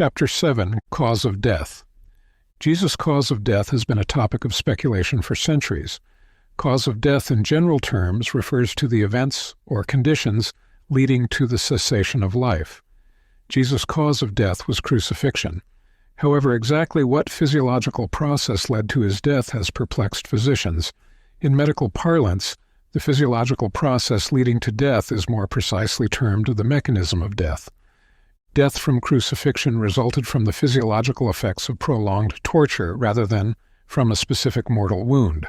Chapter 7, Cause of Death. Jesus' cause of death has been a topic of speculation for centuries. Cause of death in general terms refers to the events or conditions leading to the cessation of life. Jesus' cause of death was crucifixion. However, exactly what physiological process led to his death has perplexed physicians. In medical parlance, the physiological process leading to death is more precisely termed the mechanism of death. Death from crucifixion resulted from the physiological effects of prolonged torture rather than from a specific mortal wound.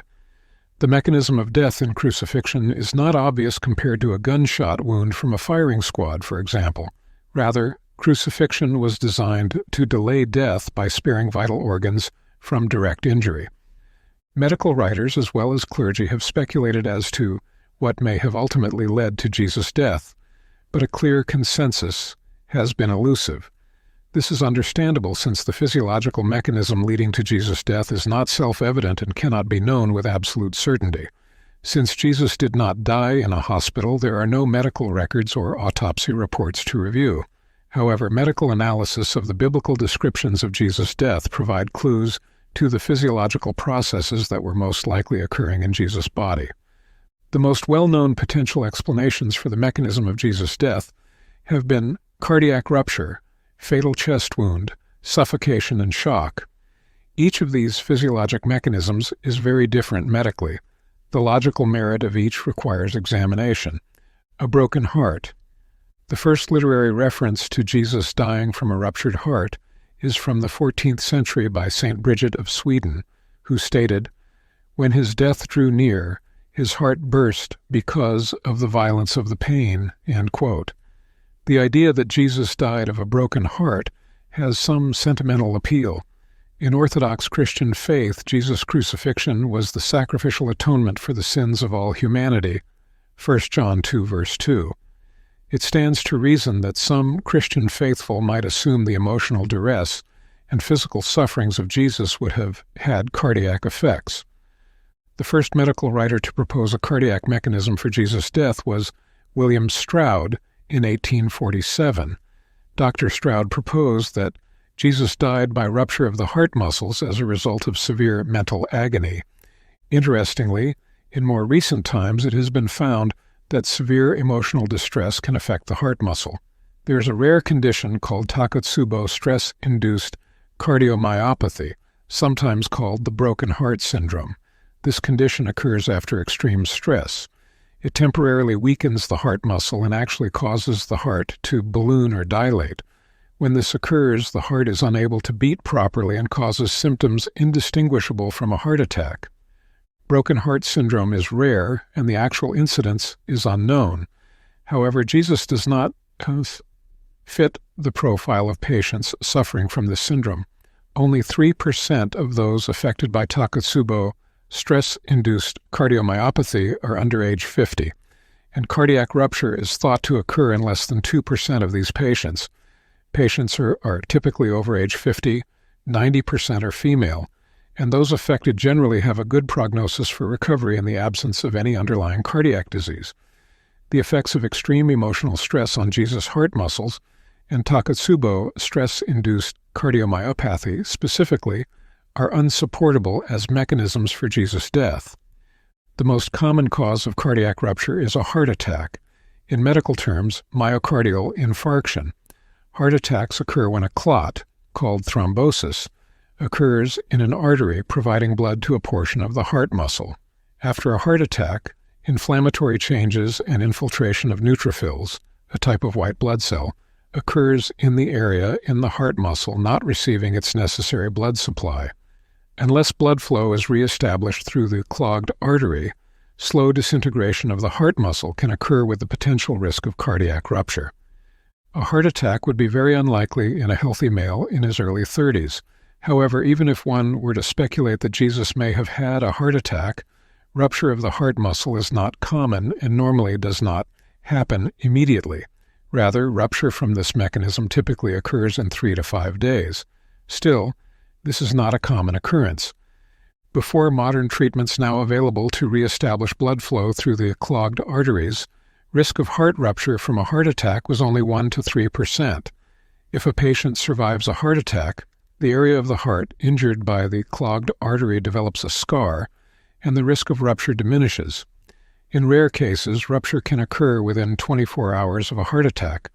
The mechanism of death in crucifixion is not obvious compared to a gunshot wound from a firing squad, for example. Rather, crucifixion was designed to delay death by sparing vital organs from direct injury. Medical writers as well as clergy have speculated as to what may have ultimately led to Jesus' death, but a clear consensus has been elusive. This is understandable since the physiological mechanism leading to Jesus' death is not self-evident and cannot be known with absolute certainty. Since Jesus did not die in a hospital, there are no medical records or autopsy reports to review. However, medical analysis of the biblical descriptions of Jesus' death provide clues to the physiological processes that were most likely occurring in Jesus' body. The most well-known potential explanations for the mechanism of Jesus' death have been cardiac rupture, fatal chest wound, suffocation, and shock. Each of these physiologic mechanisms is very different medically. The logical merit of each requires examination. A broken heart. The first literary reference to Jesus dying from a ruptured heart is from the 14th century by Saint Bridget of Sweden, who stated, "When his death drew near, his heart burst because of the violence of the pain." End quote. The idea that Jesus died of a broken heart has some sentimental appeal. In Orthodox Christian faith, Jesus' crucifixion was the sacrificial atonement for the sins of all humanity, 1 John 2, verse 2. It stands to reason that some Christian faithful might assume the emotional duress and physical sufferings of Jesus would have had cardiac effects. The first medical writer to propose a cardiac mechanism for Jesus' death was William Stroud, in 1847. Dr. Stroud proposed that Jesus died by rupture of the heart muscles as a result of severe mental agony. Interestingly, in more recent times it has been found that severe emotional distress can affect the heart muscle. There is a rare condition called Takotsubo stress-induced cardiomyopathy, sometimes called the broken heart syndrome. This condition occurs after extreme stress. It temporarily weakens the heart muscle and actually causes the heart to balloon or dilate. When this occurs, the heart is unable to beat properly and causes symptoms indistinguishable from a heart attack. Broken heart syndrome is rare, and the actual incidence is unknown. However, Jesus does not fit the profile of patients suffering from this syndrome. Only 3% of those affected by Takotsubo stress-induced cardiomyopathy are under age 50, and cardiac rupture is thought to occur in less than 2% of these patients. Patients are typically over age 50, 90% are female, and those affected generally have a good prognosis for recovery in the absence of any underlying cardiac disease. The effects of extreme emotional stress on Jesus' heart muscles and Takotsubo stress-induced cardiomyopathy specifically are unsupportable as mechanisms for Jesus' death. The most common cause of cardiac rupture is a heart attack, in medical terms, myocardial infarction. Heart attacks occur when a clot, called thrombosis, occurs in an artery providing blood to a portion of the heart muscle. After a heart attack, inflammatory changes and infiltration of neutrophils, a type of white blood cell, occurs in the area in the heart muscle not receiving its necessary blood supply. Unless blood flow is reestablished through the clogged artery, slow disintegration of the heart muscle can occur with the potential risk of cardiac rupture. A heart attack would be very unlikely in a healthy male in his early 30s. However, even if one were to speculate that Jesus may have had a heart attack, rupture of the heart muscle is not common and normally does not happen immediately. Rather, rupture from this mechanism typically occurs in 3 to 5 days. Still, this is not a common occurrence. Before modern treatments now available to reestablish blood flow through the clogged arteries, risk of heart rupture from a heart attack was only 1 to 3%. If a patient survives a heart attack, the area of the heart injured by the clogged artery develops a scar, and the risk of rupture diminishes. In rare cases, rupture can occur within 24 hours of a heart attack,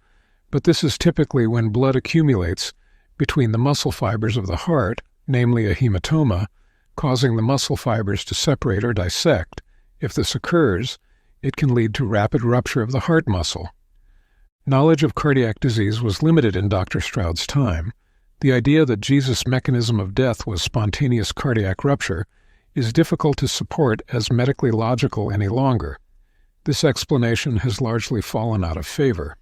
but this is typically when blood accumulates between the muscle fibers of the heart, namely a hematoma, causing the muscle fibers to separate or dissect. If this occurs, it can lead to rapid rupture of the heart muscle. Knowledge of cardiac disease was limited in Dr. Stroud's time. The idea that Jesus' mechanism of death was spontaneous cardiac rupture is difficult to support as medically logical any longer. This explanation has largely fallen out of favor.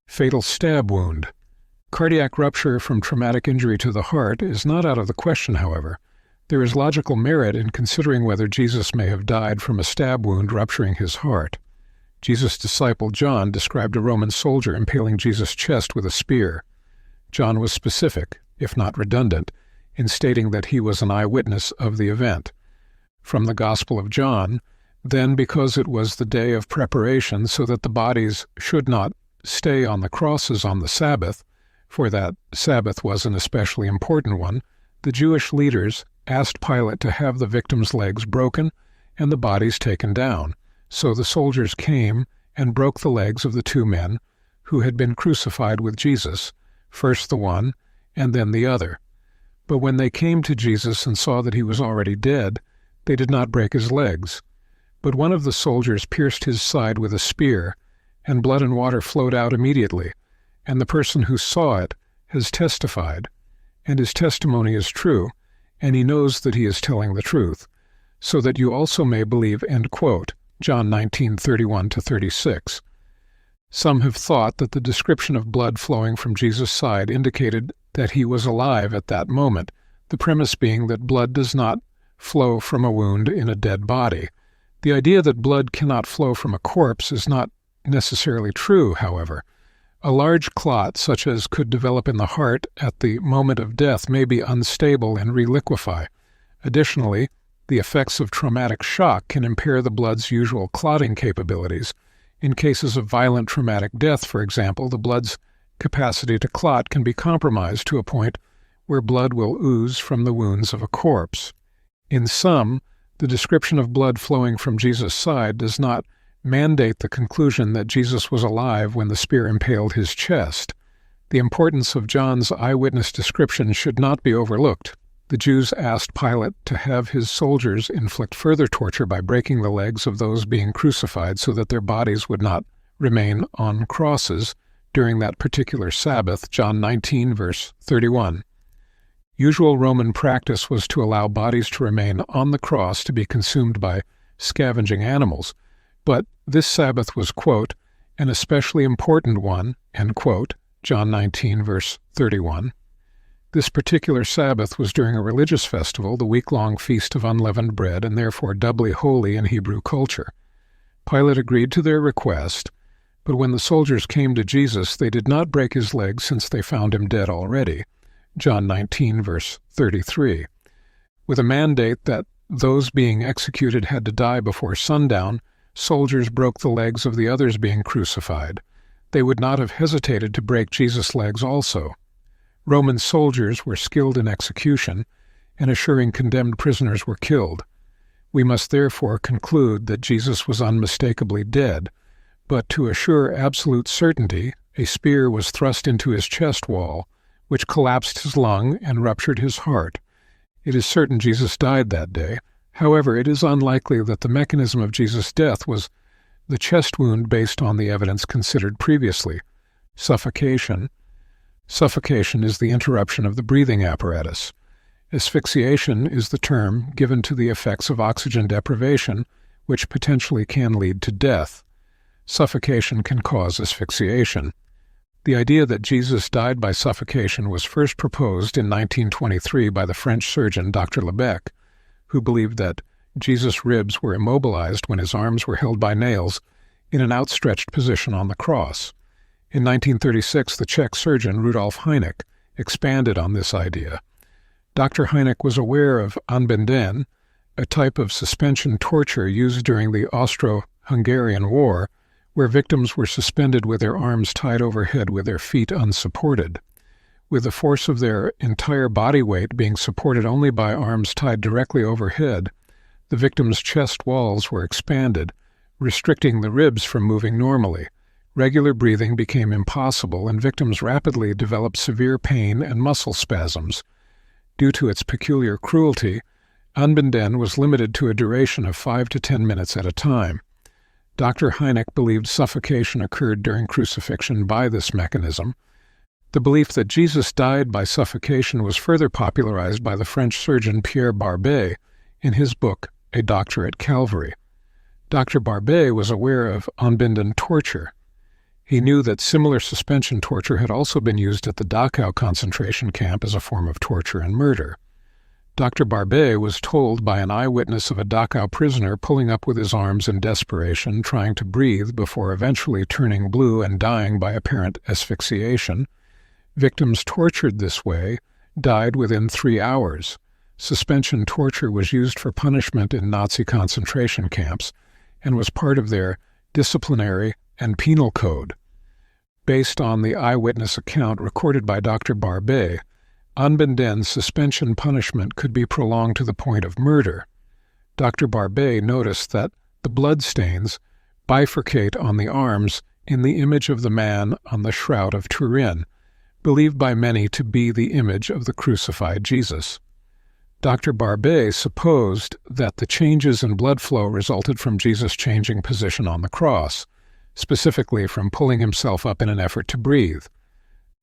Fatal stab wound. Cardiac rupture from traumatic injury to the heart is not out of the question, however. There is logical merit in considering whether Jesus may have died from a stab wound rupturing his heart. Jesus' disciple John described a Roman soldier impaling Jesus' chest with a spear. John was specific, if not redundant, in stating that he was an eyewitness of the event. From the Gospel of John, then because it was the day of preparation so that the bodies should not stay on the crosses on the Sabbath, for that Sabbath was an especially important one, the Jewish leaders asked Pilate to have the victims' legs broken and the bodies taken down. So the soldiers came and broke the legs of the two men who had been crucified with Jesus, first the one and then the other. But when they came to Jesus and saw that he was already dead, they did not break his legs. But one of the soldiers pierced his side with a spear, and blood and water flowed out immediately, and the person who saw it has testified, and his testimony is true, and he knows that he is telling the truth, so that you also may believe, end quote, John 19:31-36. Some have thought that the description of blood flowing from Jesus' side indicated that he was alive at that moment, the premise being that blood does not flow from a wound in a dead body. The idea that blood cannot flow from a corpse is not necessarily true, however. A large clot, such as could develop in the heart at the moment of death, may be unstable and reliquefy. Additionally, the effects of traumatic shock can impair the blood's usual clotting capabilities. In cases of violent traumatic death, for example, the blood's capacity to clot can be compromised to a point where blood will ooze from the wounds of a corpse. In sum, the description of blood flowing from Jesus' side does not mandate the conclusion that Jesus was alive when the spear impaled his chest. The importance of John's eyewitness description should not be overlooked. The Jews asked Pilate to have his soldiers inflict further torture by breaking the legs of those being crucified so that their bodies would not remain on crosses during that particular Sabbath, John 19, verse 31. Usual Roman practice was to allow bodies to remain on the cross to be consumed by scavenging animals, but this Sabbath was, quote, an especially important one, end quote, John 19, verse 31. This particular Sabbath was during a religious festival, the week-long Feast of Unleavened Bread, and therefore doubly holy in Hebrew culture. Pilate agreed to their request, but when the soldiers came to Jesus, they did not break his legs since they found him dead already. John 19, verse 33. With a mandate that those being executed had to die before sundown, soldiers broke the legs of the others being crucified. They would not have hesitated to break Jesus' legs also. Roman soldiers were skilled in execution, and assuring condemned prisoners were killed. We must therefore conclude that Jesus was unmistakably dead, but to assure absolute certainty, a spear was thrust into his chest wall, which collapsed his lung and ruptured his heart. It is certain Jesus died that day. However, it is unlikely that the mechanism of Jesus' death was the chest wound based on the evidence considered previously. Suffocation. Suffocation is the interruption of the breathing apparatus. Asphyxiation is the term given to the effects of oxygen deprivation, which potentially can lead to death. Suffocation can cause asphyxiation. The idea that Jesus died by suffocation was first proposed in 1923 by the French surgeon Dr. Lebec, who believed that Jesus' ribs were immobilized when his arms were held by nails in an outstretched position on the cross. In 1936, the Czech surgeon Rudolf Hynek expanded on this idea. Dr. Hynek was aware of Anbinden, a type of suspension torture used during the Austro-Hungarian War, where victims were suspended with their arms tied overhead with their feet unsupported. with the force of their entire body weight being supported only by arms tied directly overhead. The victim's chest walls were expanded, restricting the ribs from moving normally. Regular breathing became impossible, and victims rapidly developed severe pain and muscle spasms. Due to its peculiar cruelty, Anbinden was limited to a duration of 5 to 10 minutes at a time. Dr. Hynek believed suffocation occurred during crucifixion by this mechanism. The belief that Jesus died by suffocation was further popularized by the French surgeon Pierre Barbet in his book, A Doctor at Calvary. Dr. Barbet was aware of Anbinden torture. He knew that similar suspension torture had also been used at the Dachau concentration camp as a form of torture and murder. Dr. Barbet was told by an eyewitness of a Dachau prisoner pulling up with his arms in desperation, trying to breathe before eventually turning blue and dying by apparent asphyxiation. Victims tortured this way died within 3 hours. Suspension torture was used for punishment in Nazi concentration camps and was part of their disciplinary and penal code. Based on the eyewitness account recorded by Dr. Barbet, Anbinden's suspension punishment could be prolonged to the point of murder. Dr. Barbet noticed that the bloodstains bifurcate on the arms in the image of the man on the Shroud of Turin, believed by many to be the image of the crucified Jesus. Dr. Barbet supposed that the changes in blood flow resulted from Jesus changing position on the cross, specifically from pulling himself up in an effort to breathe.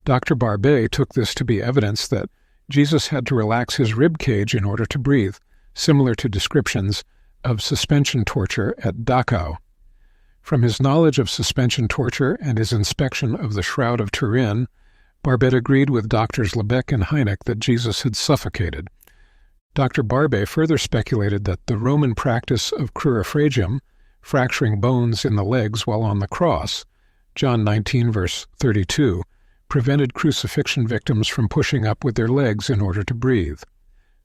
Dr. Barbet took this to be evidence that Jesus had to relax his rib cage in order to breathe, similar to descriptions of suspension torture at Dachau. From his knowledge of suspension torture and his inspection of the Shroud of Turin, Barbet agreed with Drs. Lebec and Hynek that Jesus had suffocated. Dr. Barbet further speculated that the Roman practice of Crucifixion, fracturing bones in the legs while on the cross, John 19, verse 32, prevented crucifixion victims from pushing up with their legs in order to breathe.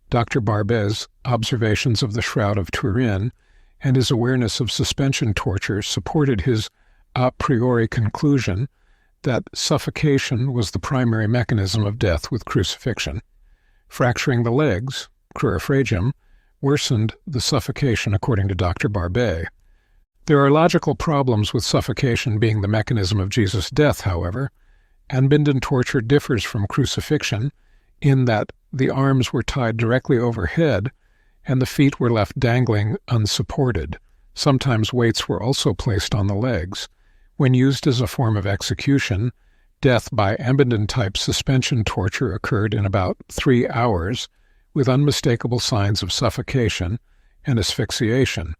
Dr. Barbet's observations of the Shroud of Turin and his awareness of suspension torture supported his a priori conclusion that suffocation was the primary mechanism of death with crucifixion. Fracturing the legs, Crucifixion, worsened the suffocation according to Dr. Barbet. There are logical problems with suffocation being the mechanism of Jesus' death, however. Anbinden torture differs from crucifixion in that the arms were tied directly overhead and the feet were left dangling unsupported. Sometimes weights were also placed on the legs. When used as a form of execution, death by Anbinden-type suspension torture occurred in about 3 hours, with unmistakable signs of suffocation and asphyxiation.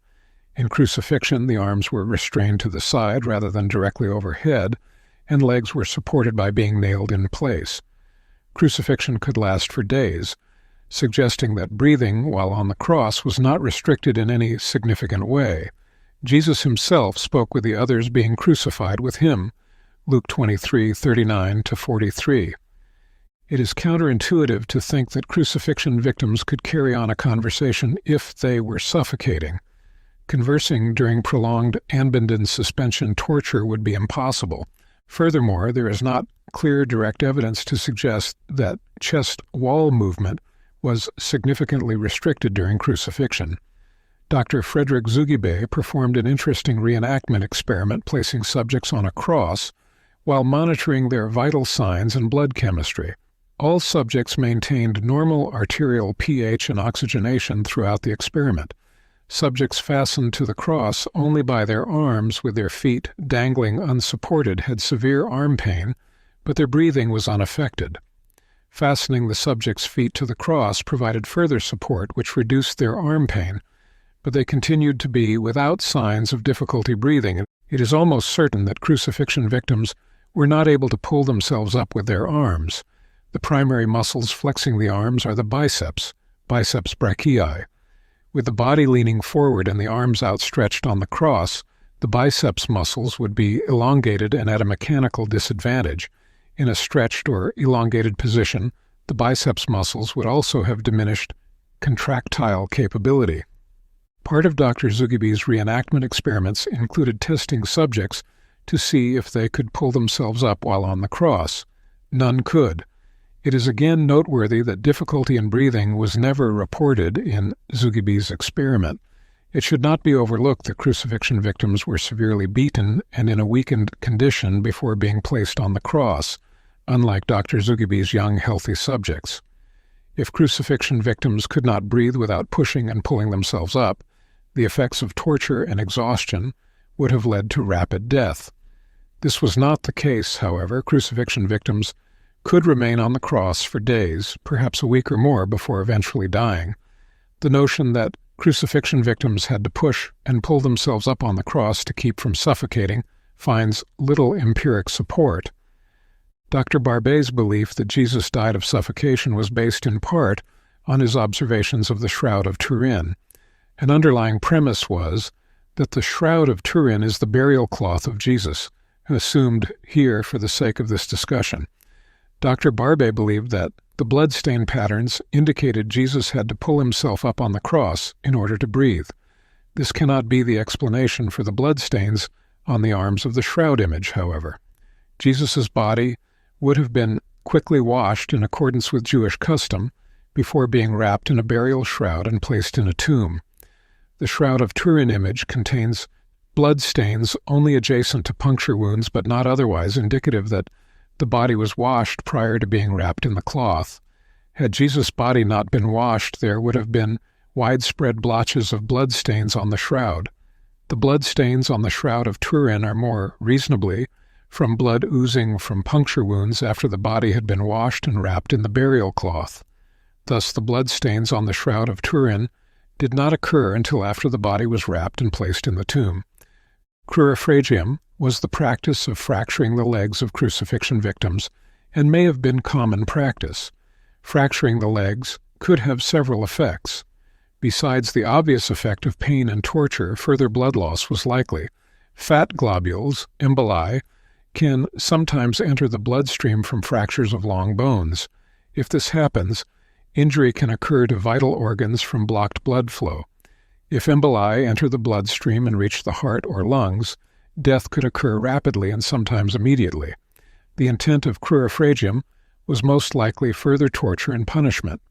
In crucifixion, the arms were restrained to the side rather than directly overhead, and legs were supported by being nailed in place. Crucifixion could last for days, suggesting that breathing while on the cross was not restricted in any significant way. Jesus himself spoke with the others being crucified with him, Luke 23:39-43. It is counterintuitive to think that crucifixion victims could carry on a conversation if they were suffocating. Conversing during prolonged Anbinden suspension torture would be impossible. Furthermore, there is not clear direct evidence to suggest that chest wall movement was significantly restricted during crucifixion. Dr. Frederick Zugibe performed an interesting reenactment experiment placing subjects on a cross while monitoring their vital signs and blood chemistry. All subjects maintained normal arterial pH and oxygenation throughout the experiment. Subjects fastened to the cross only by their arms with their feet dangling unsupported had severe arm pain, but their breathing was unaffected. Fastening the subject's feet to the cross provided further support, which reduced their arm pain, but they continued to be without signs of difficulty breathing. It is almost certain that crucifixion victims were not able to pull themselves up with their arms. The primary muscles flexing the arms are the biceps brachii. With the body leaning forward and the arms outstretched on the cross, the biceps muscles would be elongated and at a mechanical disadvantage. In a stretched or elongated position, the biceps muscles would also have diminished contractile capability. Part of Dr. Zugibe's reenactment experiments included testing subjects to see if they could pull themselves up while on the cross. None could. It is again noteworthy that difficulty in breathing was never reported in Zugibee's experiment. It should not be overlooked that crucifixion victims were severely beaten and in a weakened condition before being placed on the cross, unlike Dr. Zugibee's young, healthy subjects. If crucifixion victims could not breathe without pushing and pulling themselves up, the effects of torture and exhaustion would have led to rapid death. This was not the case, however. Crucifixion victims could remain on the cross for days, perhaps a week or more, before eventually dying. The notion that crucifixion victims had to push and pull themselves up on the cross to keep from suffocating finds little empiric support. Dr. Barbet's belief that Jesus died of suffocation was based in part on his observations of the Shroud of Turin. An underlying premise was that the Shroud of Turin is the burial cloth of Jesus, assumed here for the sake of this discussion. Dr. Barbet believed that the bloodstain patterns indicated Jesus had to pull himself up on the cross in order to breathe. This cannot be the explanation for the bloodstains on the arms of the shroud image, however. Jesus' body would have been quickly washed in accordance with Jewish custom before being wrapped in a burial shroud and placed in a tomb. The Shroud of Turin image contains blood stains only adjacent to puncture wounds but not otherwise, indicative that the body was washed prior to being wrapped in the cloth. Had Jesus' body not been washed, there would have been widespread blotches of blood stains on the shroud. The blood stains on the Shroud of Turin are more reasonably from blood oozing from puncture wounds after the body had been washed and wrapped in the burial cloth. Thus, the blood stains on the Shroud of Turin did not occur until after the body was wrapped and placed in the tomb. Crucifixion was the practice of fracturing the legs of crucifixion victims and may have been common practice. Fracturing the legs could have several effects. Besides the obvious effect of pain and torture, further blood loss was likely. Fat globules, emboli, can sometimes enter the bloodstream from fractures of long bones. If this happens, injury can occur to vital organs from blocked blood flow. If emboli enter the bloodstream and reach the heart or lungs, death could occur rapidly and sometimes immediately. The intent of crucifixion was most likely further torture and punishment.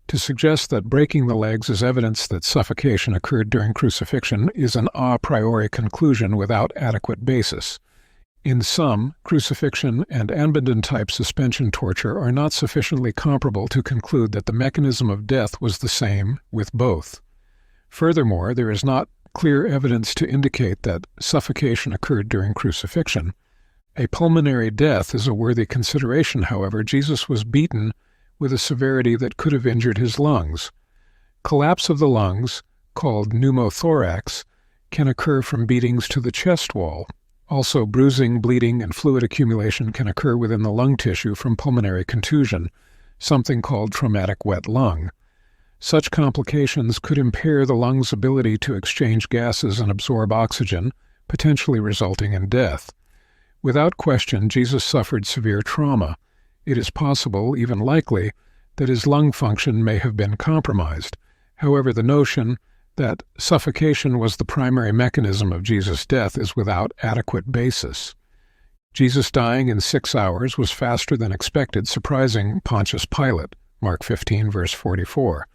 To suggest that breaking the legs is evidence that suffocation occurred during crucifixion is an a priori conclusion without adequate basis. In sum, crucifixion and Anbindon-type suspension torture are not sufficiently comparable to conclude that the mechanism of death was the same with both. Furthermore, there is not clear evidence to indicate that suffocation occurred during crucifixion. A pulmonary death is a worthy consideration, however. Jesus was beaten with a severity that could have injured his lungs. Collapse of the lungs, called pneumothorax, can occur from beatings to the chest wall. Also, bruising, bleeding, and fluid accumulation can occur within the lung tissue from pulmonary contusion, something called traumatic wet lung. Such complications could impair the lung's ability to exchange gases and absorb oxygen, potentially resulting in death. Without question, Jesus suffered severe trauma. It is possible, even likely, that his lung function may have been compromised. However, the notion that suffocation was the primary mechanism of Jesus' death is without adequate basis. Jesus dying in 6 hours was faster than expected, surprising Pontius Pilate, Mark 15, verse 44.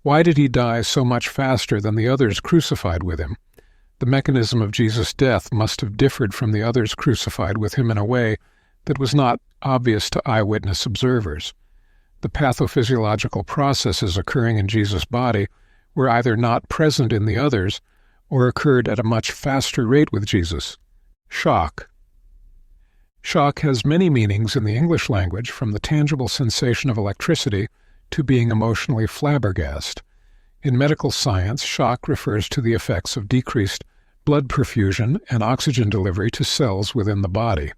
Why did he die so much faster than the others crucified with him? The mechanism of Jesus' death must have differed from the others crucified with him in a way that was not obvious to eyewitness observers. The pathophysiological processes occurring in Jesus' body were either not present in the others or occurred at a much faster rate with Jesus. Shock. Shock has many meanings in the English language, from the tangible sensation of electricity to being emotionally flabbergasted. In medical science, shock refers to the effects of decreased blood perfusion and oxygen delivery to cells within the body.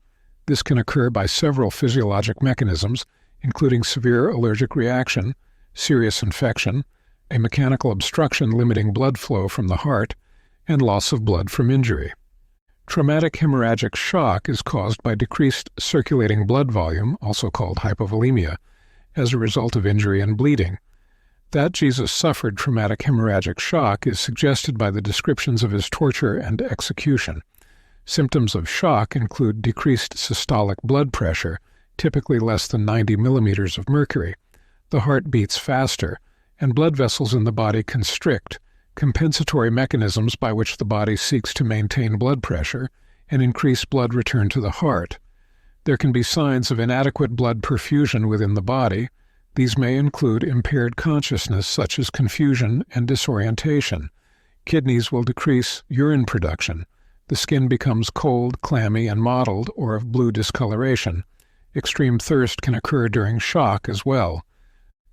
This can occur by several physiologic mechanisms, including severe allergic reaction, serious infection, a mechanical obstruction limiting blood flow from the heart, and loss of blood from injury. Traumatic hemorrhagic shock is caused by decreased circulating blood volume, also called hypovolemia, as a result of injury and bleeding. That Jesus suffered traumatic hemorrhagic shock is suggested by the descriptions of his torture and execution. Symptoms of shock include decreased systolic blood pressure, typically less than 90 millimeters of mercury. The heart beats faster, and blood vessels in the body constrict, compensatory mechanisms by which the body seeks to maintain blood pressure and increase blood return to the heart. There can be signs of inadequate blood perfusion within the body. These may include impaired consciousness such as confusion and disorientation. Kidneys will decrease urine production. The skin becomes cold, clammy, and mottled or of blue discoloration. Extreme thirst can occur during shock as well.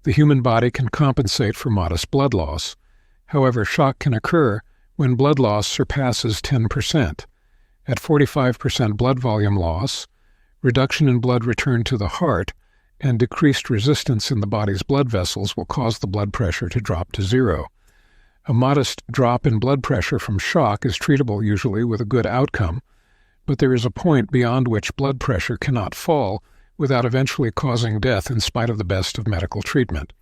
The human body can compensate for modest blood loss. However, shock can occur when blood loss surpasses 10%. At 45% blood volume loss, reduction in blood return to the heart and decreased resistance in the body's blood vessels will cause the blood pressure to drop to zero. A modest drop in blood pressure from shock is treatable usually with a good outcome, but there is a point beyond which blood pressure cannot fall without eventually causing death in spite of the best of medical treatment.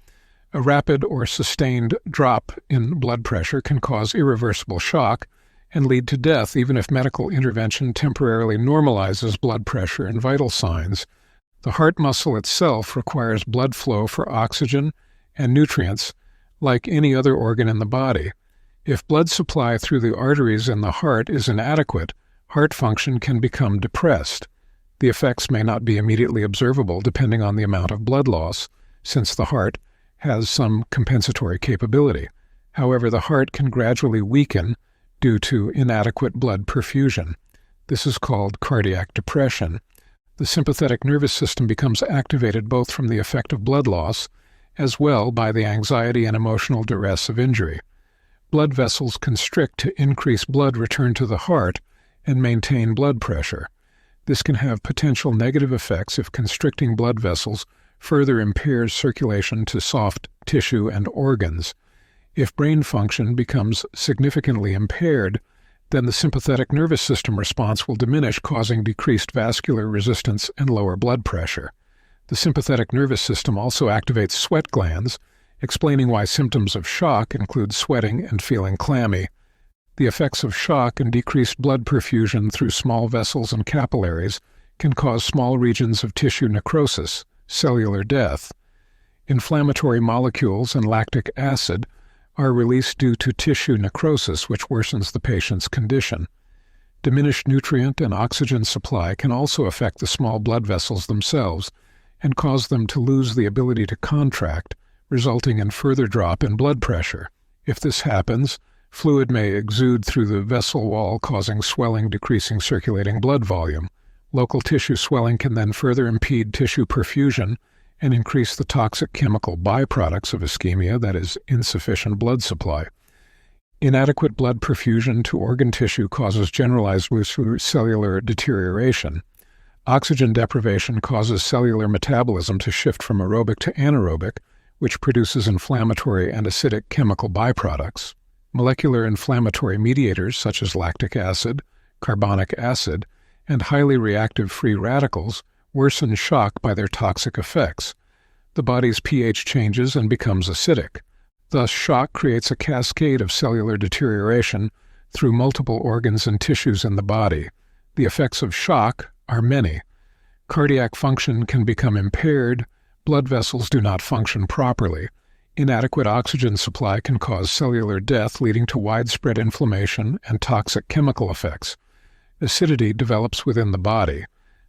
A rapid or sustained drop in blood pressure can cause irreversible shock and lead to death even if medical intervention temporarily normalizes blood pressure and vital signs. The heart muscle itself requires blood flow for oxygen and nutrients like any other organ in the body. If blood supply through the arteries in the heart is inadequate, heart function can become depressed. The effects may not be immediately observable depending on the amount of blood loss, since the heart has some compensatory capability. However, the heart can gradually weaken due to inadequate blood perfusion. This is called cardiac depression. The sympathetic nervous system becomes activated both from the effect of blood loss as well by the anxiety and emotional duress of injury. Blood vessels constrict to increase blood return to the heart and maintain blood pressure. This can have potential negative effects if constricting blood vessels further impairs circulation to soft tissue and organs. If brain function becomes significantly impaired, then the sympathetic nervous system response will diminish, causing decreased vascular resistance and lower blood pressure. The sympathetic nervous system also activates sweat glands, explaining why symptoms of shock include sweating and feeling clammy. The effects of shock and decreased blood perfusion through small vessels and capillaries can cause small regions of tissue necrosis, cellular death. Inflammatory molecules and lactic acid are released due to tissue necrosis, which worsens the patient's condition. Diminished nutrient and oxygen supply can also affect the small blood vessels themselves and cause them to lose the ability to contract, resulting in further drop in blood pressure. If this happens, fluid may exude through the vessel wall, causing swelling, decreasing circulating blood volume. Local tissue swelling can then further impede tissue perfusion and increase the toxic chemical byproducts of ischemia, that is, insufficient blood supply. Inadequate blood perfusion to organ tissue causes generalized cellular deterioration. Oxygen deprivation causes cellular metabolism to shift from aerobic to anaerobic, which produces inflammatory and acidic chemical byproducts. Molecular inflammatory mediators such as lactic acid, carbonic acid, and highly reactive free radicals worsen shock by their toxic effects. The body's pH changes and becomes acidic. Thus, shock creates a cascade of cellular deterioration through multiple organs and tissues in the body. The effects of shock are many. Cardiac function can become impaired, blood vessels do not function properly, inadequate oxygen supply can cause cellular death leading to widespread inflammation and toxic chemical effects. Acidity develops within the body.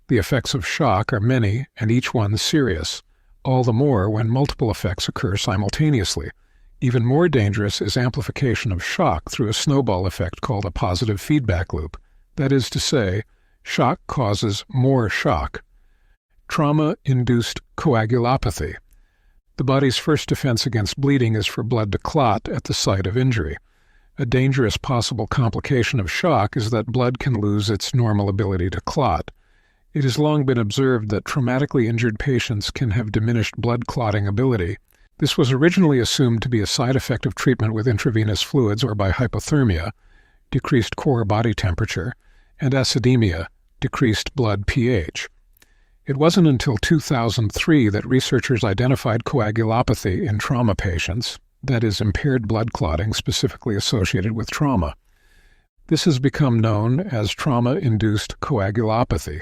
The effects of shock are many and each one serious, all the more when multiple effects occur simultaneously. Even more dangerous is amplification of shock through a snowball effect called a positive feedback loop. That is to say, shock causes more shock. Trauma-induced coagulopathy. The body's first defense against bleeding is for blood to clot at the site of injury. A dangerous possible complication of shock is that blood can lose its normal ability to clot. It has long been observed that traumatically injured patients can have diminished blood clotting ability. This was originally assumed to be a side effect of treatment with intravenous fluids or by hypothermia, decreased core body temperature, and acidemia, decreased blood pH. It wasn't until 2003 that researchers identified coagulopathy in trauma patients, that is, impaired blood clotting specifically associated with trauma. This has become known as trauma-induced coagulopathy.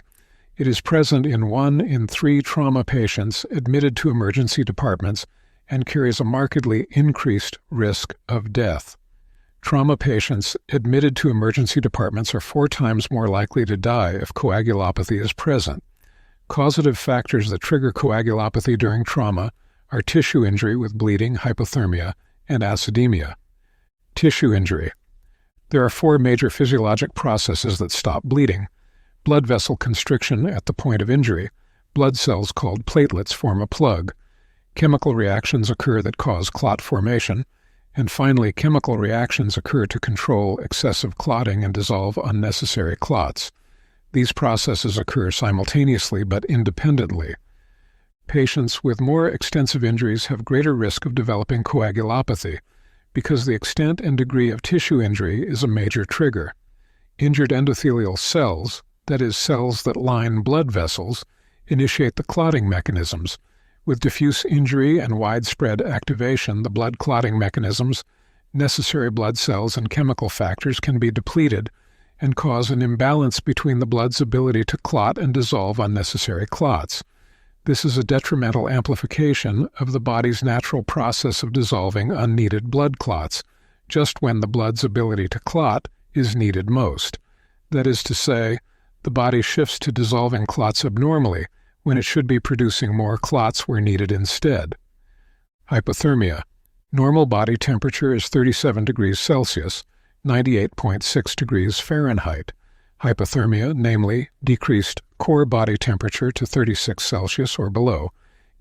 It is present in 1 in 3 trauma patients admitted to emergency departments and carries a markedly increased risk of death. Trauma patients admitted to emergency departments are 4 times more likely to die if coagulopathy is present. Causative factors that trigger coagulopathy during trauma are tissue injury with bleeding, hypothermia, and acidemia. Tissue injury. There are 4 major physiologic processes that stop bleeding. Blood vessel constriction at the point of injury. Blood cells called platelets form a plug. Chemical reactions occur that cause clot formation. And finally, chemical reactions occur to control excessive clotting and dissolve unnecessary clots. These processes occur simultaneously but independently. Patients with more extensive injuries have greater risk of developing coagulopathy because the extent and degree of tissue injury is a major trigger. Injured endothelial cells, that is, cells that line blood vessels, initiate the clotting mechanisms. With diffuse injury and widespread activation, the blood clotting mechanisms, necessary blood cells, and chemical factors can be depleted and cause an imbalance between the blood's ability to clot and dissolve unnecessary clots. This is a detrimental amplification of the body's natural process of dissolving unneeded blood clots, just when the blood's ability to clot is needed most. That is to say, the body shifts to dissolving clots abnormally when it should be producing more clots where needed instead. Hypothermia. Normal body temperature is 37 degrees Celsius, 98.6 degrees Fahrenheit. Hypothermia, namely decreased core body temperature to 36 Celsius or below,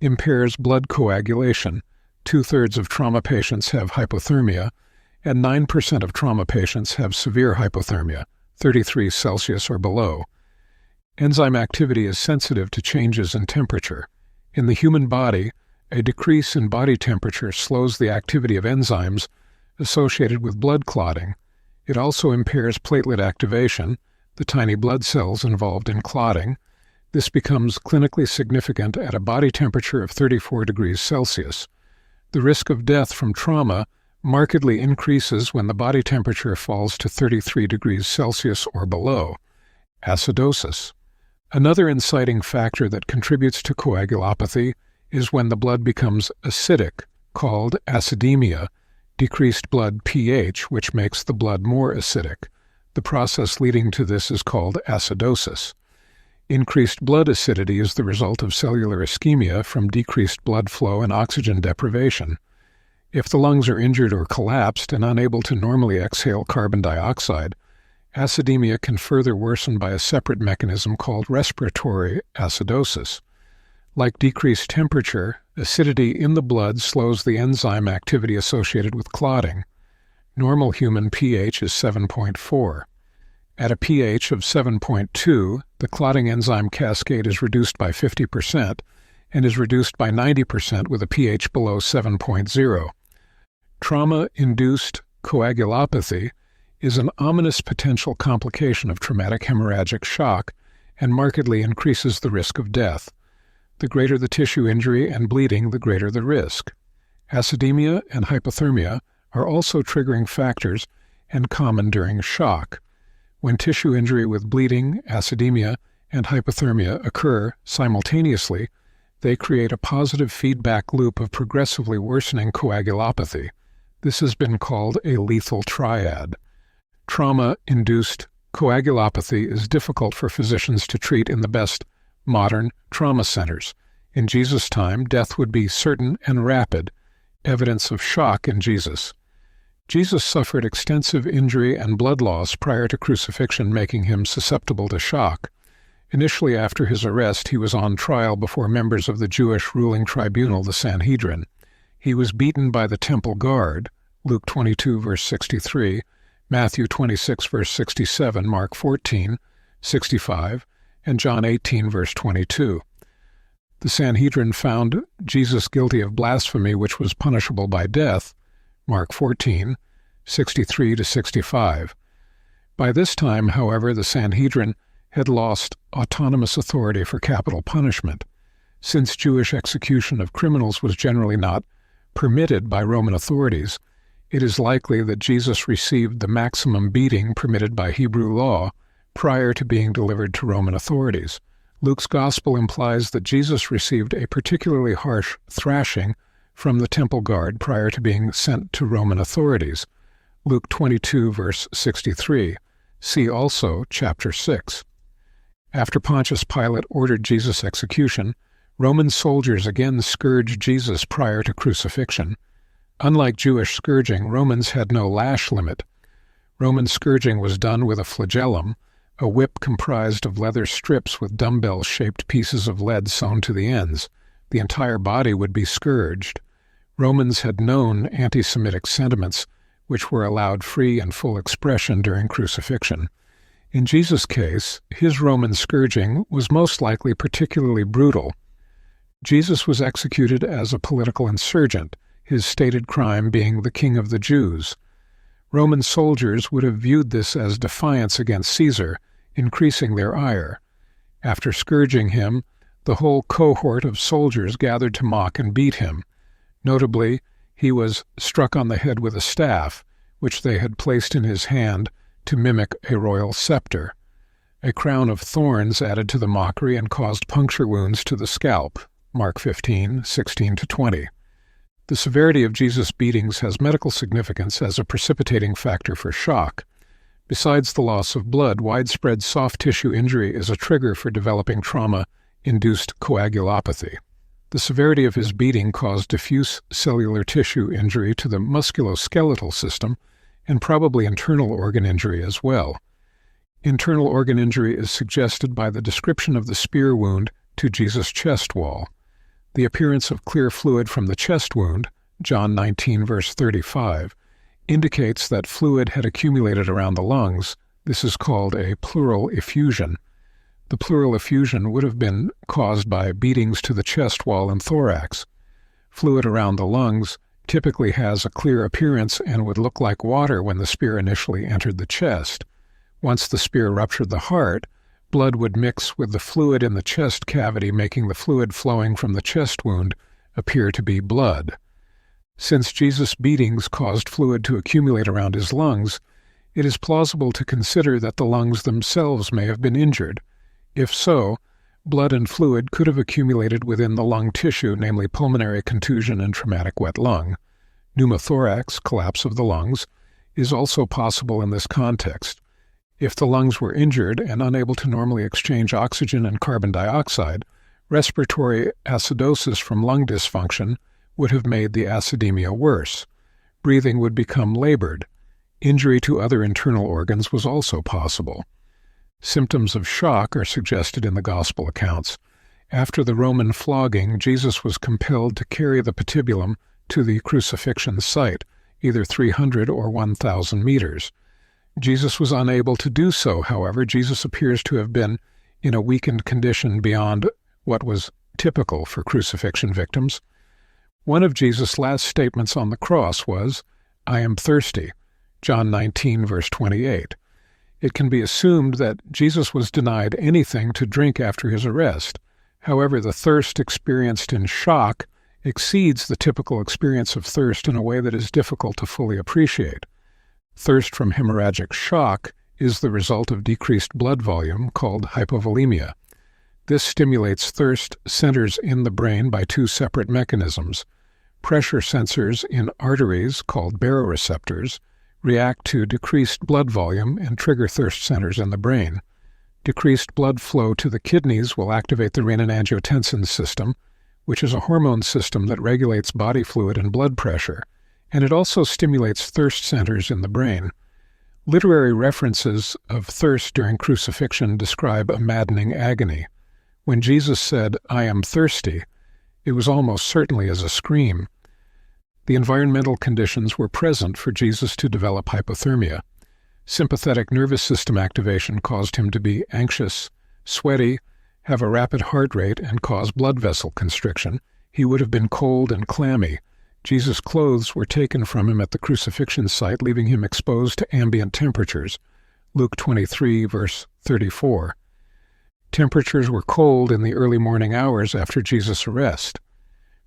impairs blood coagulation. 2/3 of trauma patients have hypothermia, and 9% of trauma patients have severe hypothermia, 33 Celsius or below. Enzyme activity is sensitive to changes in temperature. In the human body, a decrease in body temperature slows the activity of enzymes associated with blood clotting. It also impairs platelet activation, the tiny blood cells involved in clotting. This becomes clinically significant at a body temperature of 34 degrees Celsius. The risk of death from trauma markedly increases when the body temperature falls to 33 degrees Celsius or below. Acidosis. Another inciting factor that contributes to coagulopathy is when the blood becomes acidic, called acidemia, decreased blood pH, which makes the blood more acidic. The process leading to this is called acidosis. Increased blood acidity is the result of cellular ischemia from decreased blood flow and oxygen deprivation. If the lungs are injured or collapsed and unable to normally exhale carbon dioxide, acidemia can further worsen by a separate mechanism called respiratory acidosis. Like decreased temperature, acidity in the blood slows the enzyme activity associated with clotting. Normal human pH is 7.4. At a pH of 7.2, the clotting enzyme cascade is reduced by 50% and is reduced by 90% with a pH below 7.0. Trauma-induced coagulopathy is an ominous potential complication of traumatic hemorrhagic shock and markedly increases the risk of death. The greater the tissue injury and bleeding, the greater the risk. Acidemia and hypothermia are also triggering factors and common during shock. When tissue injury with bleeding, acidemia, and hypothermia occur simultaneously, they create a positive feedback loop of progressively worsening coagulopathy. This has been called a lethal triad. Trauma-induced coagulopathy is difficult for physicians to treat in the best modern trauma centers. In Jesus' time, death would be certain and rapid, evidence of shock in Jesus. Jesus suffered extensive injury and blood loss prior to crucifixion, making him susceptible to shock. Initially after his arrest, he was on trial before members of the Jewish ruling tribunal, the Sanhedrin. He was beaten by the temple guard, Luke 22, verse 63, Matthew 26, verse 67, Mark 14, 65, and John 18, verse 22. The Sanhedrin found Jesus guilty of blasphemy, which was punishable by death, Mark 14, 63 to 65. By this time, however, the Sanhedrin had lost autonomous authority for capital punishment. Since Jewish execution of criminals was generally not permitted by Roman authorities, it is likely that Jesus received the maximum beating permitted by Hebrew law prior to being delivered to Roman authorities. Luke's gospel implies that Jesus received a particularly harsh thrashing from the temple guard prior to being sent to Roman authorities. Luke 22, verse 63. See also chapter 6. After Pontius Pilate ordered Jesus' execution, Roman soldiers again scourged Jesus prior to crucifixion. Unlike Jewish scourging, Romans had no lash limit. Roman scourging was done with a flagellum, a whip comprised of leather strips with dumbbell-shaped pieces of lead sewn to the ends. The entire body would be scourged. Romans had known anti-Semitic sentiments, which were allowed free and full expression during crucifixion. In Jesus' case, his Roman scourging was most likely particularly brutal. Jesus was executed as a political insurgent, his stated crime being the King of the Jews. Roman soldiers would have viewed this as defiance against Caesar, increasing their ire. After scourging him, the whole cohort of soldiers gathered to mock and beat him. Notably, he was struck on the head with a staff, which they had placed in his hand to mimic a royal scepter. A crown of thorns added to the mockery and caused puncture wounds to the scalp. Mark 15, 16-20. The severity of Jesus' beatings has medical significance as a precipitating factor for shock. Besides the loss of blood, widespread soft tissue injury is a trigger for developing trauma-induced coagulopathy. The severity of his beating caused diffuse cellular tissue injury to the musculoskeletal system and probably internal organ injury as well. Internal organ injury is suggested by the description of the spear wound to Jesus' chest wall. The appearance of clear fluid from the chest wound, John 19, verse 35, indicates that fluid had accumulated around the lungs. This is called a pleural effusion. The pleural effusion would have been caused by beatings to the chest wall and thorax. Fluid around the lungs typically has a clear appearance and would look like water when the spear initially entered the chest. Once the spear ruptured the heart, blood would mix with the fluid in the chest cavity, making the fluid flowing from the chest wound appear to be blood. Since Jesus' beatings caused fluid to accumulate around his lungs, it is plausible to consider that the lungs themselves may have been injured. If so, blood and fluid could have accumulated within the lung tissue, namely pulmonary contusion and traumatic wet lung. Pneumothorax, collapse of the lungs, is also possible in this context. If the lungs were injured and unable to normally exchange oxygen and carbon dioxide, respiratory acidosis from lung dysfunction would have made the acidemia worse. Breathing would become labored. Injury to other internal organs was also possible. Symptoms of shock are suggested in the Gospel accounts. After the Roman flogging, Jesus was compelled to carry the patibulum to the crucifixion site, either 300 or 1,000 meters. Jesus was unable to do so, however. Jesus appears to have been in a weakened condition beyond what was typical for crucifixion victims. One of Jesus' last statements on the cross was, "I am thirsty," John 19, verse 28. It can be assumed that Jesus was denied anything to drink after his arrest. However, the thirst experienced in shock exceeds the typical experience of thirst in a way that is difficult to fully appreciate. Thirst from hemorrhagic shock is the result of decreased blood volume called hypovolemia. This stimulates thirst centers in the brain by two separate mechanisms. Pressure sensors in arteries, called baroreceptors, react to decreased blood volume and trigger thirst centers in the brain. Decreased blood flow to the kidneys will activate the renin-angiotensin system, which is a hormone system that regulates body fluid and blood pressure, and it also stimulates thirst centers in the brain. Literary references of thirst during crucifixion describe a maddening agony. When Jesus said, "I am thirsty," it was almost certainly as a scream. The environmental conditions were present for Jesus to develop hypothermia. Sympathetic nervous system activation caused him to be anxious, sweaty, have a rapid heart rate, and cause blood vessel constriction. He would have been cold and clammy. Jesus' clothes were taken from him at the crucifixion site, leaving him exposed to ambient temperatures. Luke 23, verse 34. Temperatures were cold in the early morning hours after Jesus' arrest.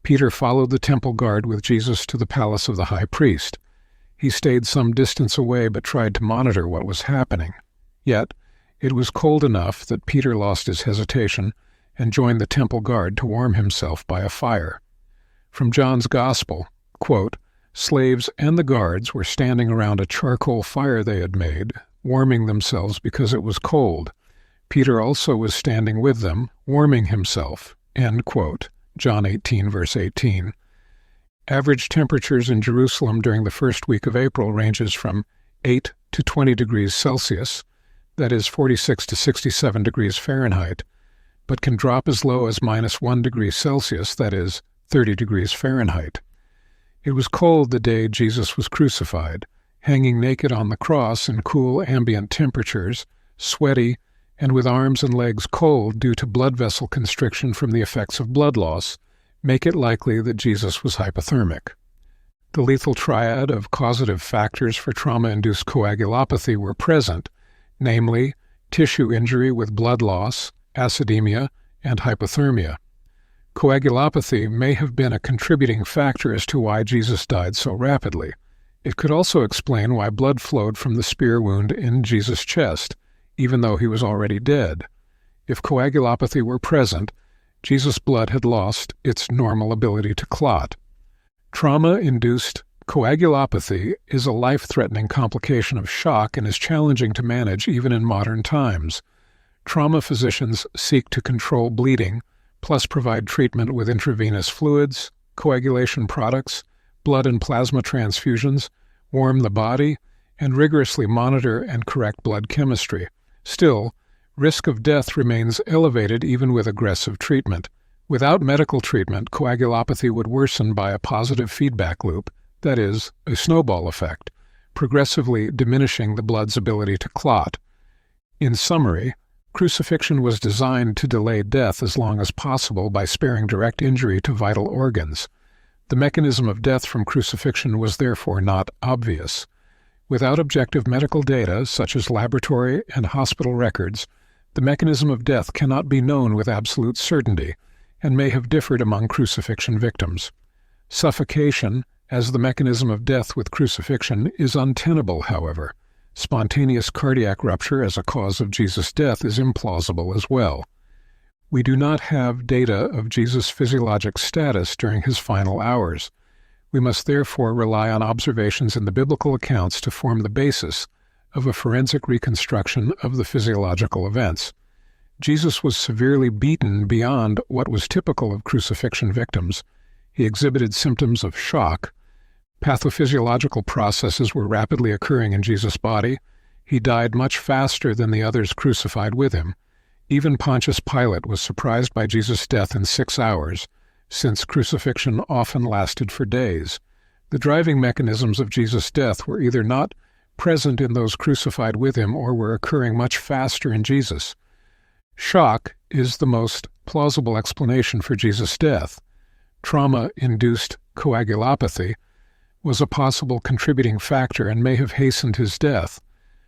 Peter followed the temple guard with Jesus to the palace of the high priest. He stayed some distance away but tried to monitor what was happening. Yet, it was cold enough that Peter lost his hesitation and joined the temple guard to warm himself by a fire. From John's Gospel, quote, "Slaves and the guards were standing around a charcoal fire they had made, warming themselves because it was cold. Peter also was standing with them, warming himself." End quote. John 18, verse 18. Average temperatures in Jerusalem during the first week of April ranges from 8 to 20 degrees Celsius, that is 46 to 67 degrees Fahrenheit, but can drop as low as -1 degree Celsius, that is 30 degrees Fahrenheit. It was cold the day Jesus was crucified, hanging naked on the cross in cool ambient temperatures, sweaty, and with arms and legs cold due to blood vessel constriction from the effects of blood loss, make it likely that Jesus was hypothermic. The lethal triad of causative factors for trauma-induced coagulopathy were present, namely tissue injury with blood loss, acidemia, and hypothermia. Coagulopathy may have been a contributing factor as to why Jesus died so rapidly. It could also explain why blood flowed from the spear wound in Jesus' chest, even though he was already dead. If coagulopathy were present, Jesus' blood had lost its normal ability to clot. Trauma-induced coagulopathy is a life-threatening complication of shock and is challenging to manage even in modern times. Trauma physicians seek to control bleeding, plus provide treatment with intravenous fluids, coagulation products, blood and plasma transfusions, warm the body, and rigorously monitor and correct blood chemistry. Still, risk of death remains elevated even with aggressive treatment. Without medical treatment, coagulopathy would worsen by a positive feedback loop, that is, a snowball effect, progressively diminishing the blood's ability to clot. In summary, crucifixion was designed to delay death as long as possible by sparing direct injury to vital organs. The mechanism of death from crucifixion was therefore not obvious. Without objective medical data, such as laboratory and hospital records, the mechanism of death cannot be known with absolute certainty and may have differed among crucifixion victims. Suffocation, as the mechanism of death with crucifixion, is untenable, however. Spontaneous cardiac rupture as a cause of Jesus' death is implausible as well. We do not have data of Jesus' physiologic status during his final hours. We must therefore rely on observations in the biblical accounts to form the basis of a forensic reconstruction of the physiological events. Jesus was severely beaten beyond what was typical of crucifixion victims. He exhibited symptoms of shock. Pathophysiological processes were rapidly occurring in Jesus' body. He died much faster than the others crucified with him. Even Pontius Pilate was surprised by Jesus' death in 6 hours, since crucifixion often lasted for days. The driving mechanisms of Jesus' death were either not present in those crucified with him or were occurring much faster in Jesus. Shock is the most plausible explanation for Jesus' death. Trauma-induced coagulopathy was a possible contributing factor and may have hastened his death.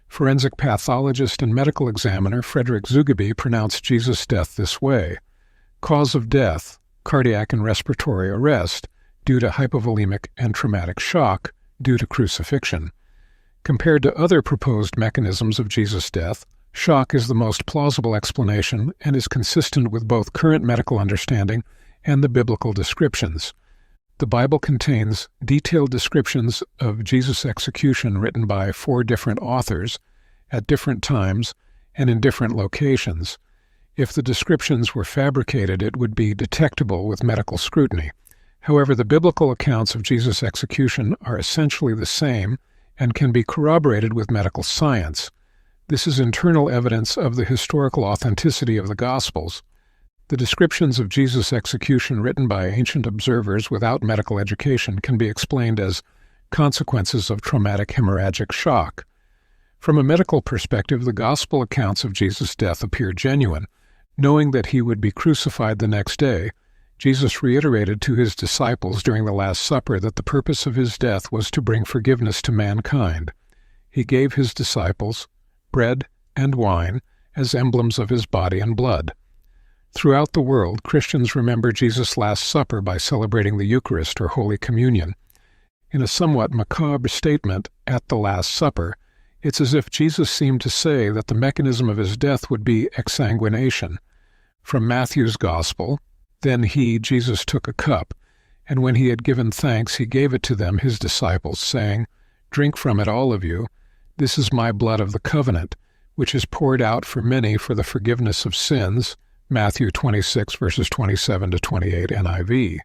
Forensic pathologist and medical examiner Frederick Zugibe pronounced Jesus' death this way: cause of death, cardiac and respiratory arrest, due to hypovolemic and traumatic shock, due to crucifixion. Compared to other proposed mechanisms of Jesus' death, shock is the most plausible explanation and is consistent with both current medical understanding and the biblical descriptions. The Bible contains detailed descriptions of Jesus' execution written by 4 different authors at different times and in different locations. If the descriptions were fabricated, it would be detectable with medical scrutiny. However, the biblical accounts of Jesus' execution are essentially the same and can be corroborated with medical science. This is internal evidence of the historical authenticity of the Gospels. The descriptions of Jesus' execution written by ancient observers without medical education can be explained as consequences of traumatic hemorrhagic shock. From a medical perspective, the Gospel accounts of Jesus' death appear genuine. Knowing that he would be crucified the next day, Jesus reiterated to his disciples during the Last Supper that the purpose of his death was to bring forgiveness to mankind. He gave his disciples bread and wine as emblems of his body and blood. Throughout the world, Christians remember Jesus' Last Supper by celebrating the Eucharist or Holy Communion. In a somewhat macabre statement at the Last Supper, it's as if Jesus seemed to say that the mechanism of his death would be exsanguination. From Matthew's Gospel, then he, Jesus, took a cup, and when he had given thanks, he gave it to them, his disciples, saying, "Drink from it, all of you. This is my blood of the covenant, which is poured out for many for the forgiveness of sins." Matthew 26, verses 27 to 28, NIV.